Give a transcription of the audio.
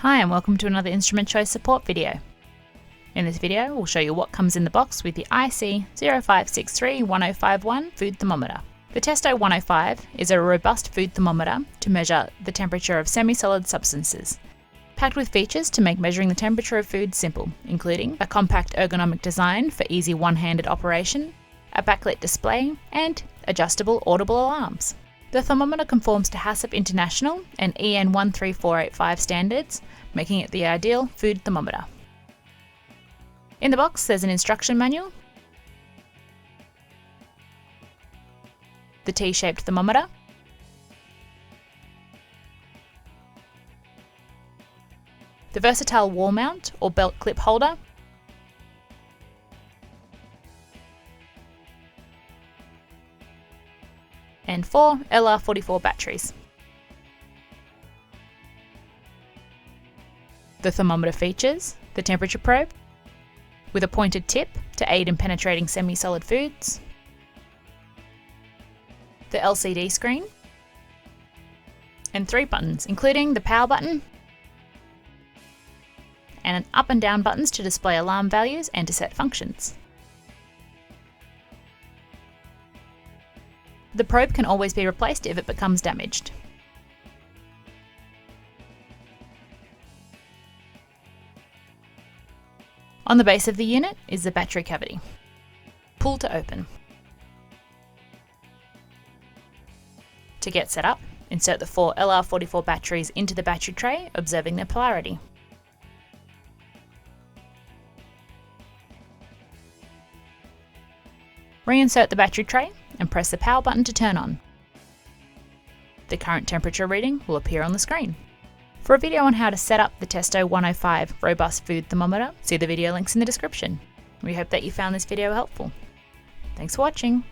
Hi and welcome to another instrument choice support video. In this video we'll show you what comes in the box with the IC-0563-1051 food thermometer. The Testo 105 is a robust food thermometer to measure the temperature of semi-solid substances, packed with features to make measuring the temperature of food simple, including a compact ergonomic design for easy one-handed operation, a backlit display, and adjustable audible alarms. The thermometer conforms to HACCP International and EN 13485 standards, making it the ideal food thermometer. In the box there's an instruction manual, the T-shaped thermometer, the versatile wall mount or belt clip holder, and 4 LR44 batteries. The thermometer features the temperature probe with a pointed tip to aid in penetrating semi-solid foods, the LCD screen, and 3 buttons including the power button and up and down buttons to display alarm values and to set functions. The probe can always be replaced if it becomes damaged. On the base of the unit is the battery cavity. Pull to open. To get set up, insert the 4 LR44 batteries into the battery tray, observing their polarity. Reinsert the battery tray and press the power button to turn on. The current temperature reading will appear on the screen. For a video on how to set up the Testo 105 Robust Food Thermometer, see the video links in the description. We hope that you found this video helpful. Thanks for watching.